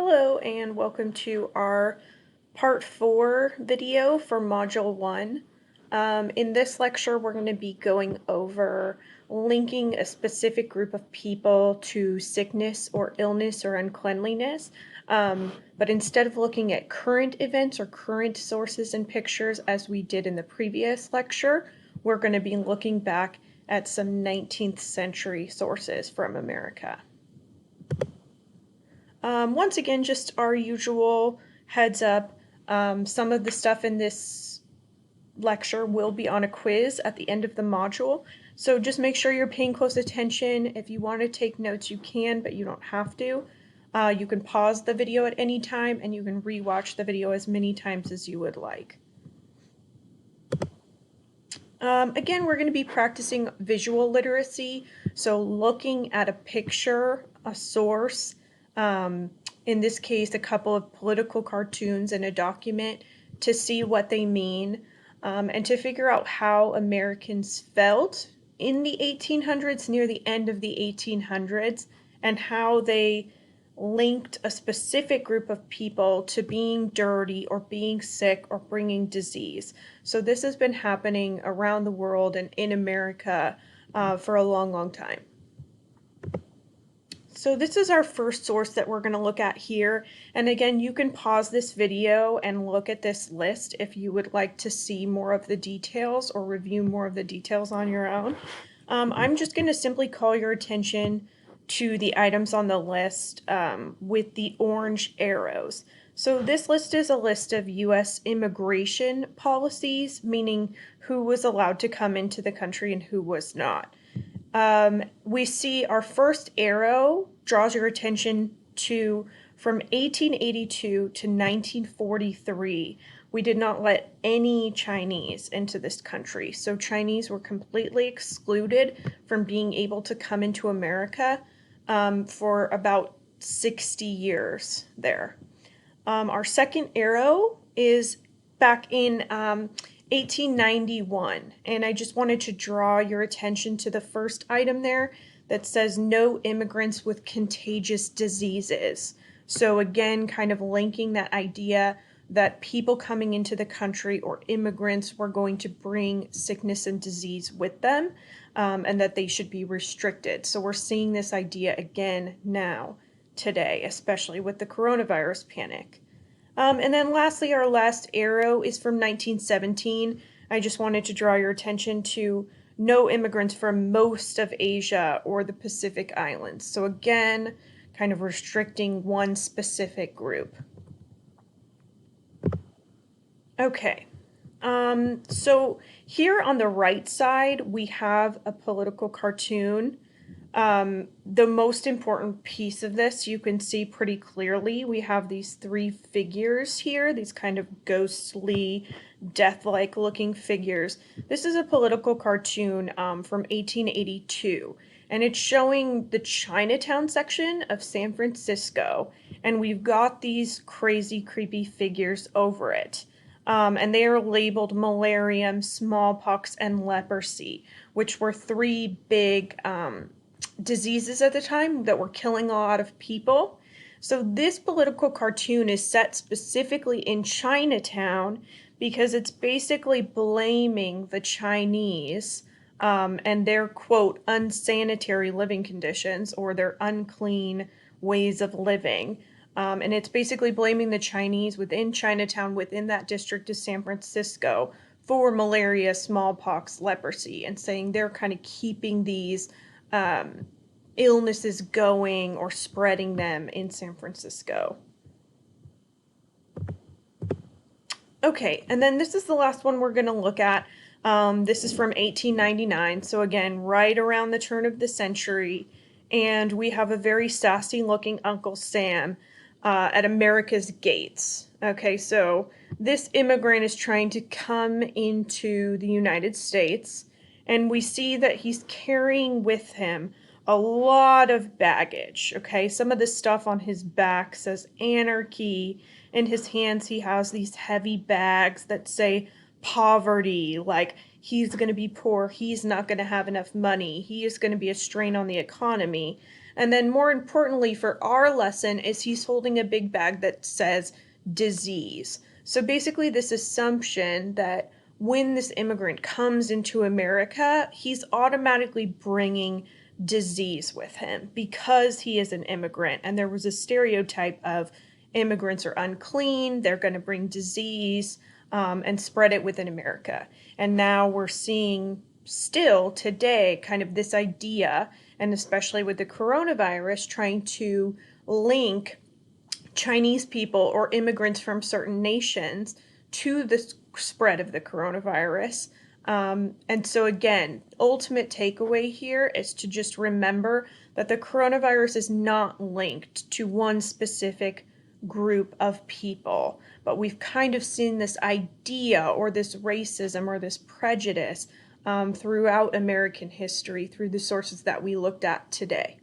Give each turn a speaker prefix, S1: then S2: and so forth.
S1: Hello and welcome to our part 4 video for module 1. In this lecture we're going to be going over linking a specific group of people to sickness or illness or uncleanliness. But instead of looking at current events or current sources and pictures as we did in the previous lecture, we're going to be looking back at some 19th century sources from America. Once again, just our usual heads up, some of the stuff in this lecture will be on a quiz at the end of the module, so just make sure you're paying close attention. If you want to take notes, you can, but you don't have to. You can pause the video at any time, and you can rewatch the video as many times as you would like. Again, we're going to be practicing visual literacy, so looking at a picture, a source, in this case, a couple of political cartoons in a document to see what they mean, and to figure out how Americans felt in the 1800s, near the end of the 1800s, and how they linked a specific group of people to being dirty or being sick or bringing disease. So this has been happening around the world and in America for a long, long time. So this is our first source that we're going to look at here. And again, you can pause this video and look at this list if you would like to see more of the details or review more of the details on your own. I'm just going to simply call your attention to the items on the list with the orange arrows. So this list is a list of U.S. immigration policies, meaning who was allowed to come into the country and who was not. We see our first arrow draws your attention to from 1882 to 1943. We did not let any Chinese into this country. So Chinese were completely excluded from being able to come into America for about 60 years there. Our second arrow is back in 1891, and I just wanted to draw your attention to the first item there that says no immigrants with contagious diseases. So again, kind of linking that idea that people coming into the country or immigrants were going to bring sickness and disease with them, and that they should be restricted. So we're seeing this idea again now, today, especially with the coronavirus panic. And then lastly, our last arrow is from 1917. I just wanted to draw your attention to no immigrants from most of Asia or the Pacific Islands. So again, kind of restricting one specific group. Okay, so here on the right side, we have a political cartoon. The most important piece of this you can see pretty clearly. We have these three figures here, these kind of ghostly, death-like looking figures. This is a political cartoon from 1882, and it's showing the Chinatown section of San Francisco, and we've got these crazy, creepy figures over it. And they are labeled malarium, smallpox, and leprosy, which were three big diseases at the time that were killing a lot of people. So this political cartoon is set specifically in Chinatown because it's basically blaming the Chinese and their, quote, unsanitary living conditions or their unclean ways of living. And it's basically blaming the Chinese within Chinatown, within that district of San Francisco, for malaria, smallpox, leprosy, and saying they're kind of keeping these illnesses going or spreading them in San Francisco. Okay, and then this is the last one we're going to look at. This is from 1899, so again, right around the turn of the century, and we have a very sassy looking Uncle Sam at America's gates. Okay, so this immigrant is trying to come into the United States, and we see that he's carrying with him a lot of baggage. Okay, some of the stuff on his back says anarchy. In his hands, he has these heavy bags that say poverty, like he's going to be poor, he's not going to have enough money, he is going to be a strain on the economy. And then more importantly for our lesson is he's holding a big bag that says disease. So basically this assumption that when this immigrant comes into America, he's automatically bringing disease with him because he is an immigrant. And there was a stereotype of immigrants are unclean, they're going to bring disease and spread it within America. And now we're seeing still today kind of this idea, and especially with the coronavirus, trying to link Chinese people or immigrants from certain nations to the spread of the coronavirus. And so again, ultimate takeaway here is to just remember that the coronavirus is not linked to one specific group of people, but we've kind of seen this idea or this racism or this prejudice throughout American history through the sources that we looked at today.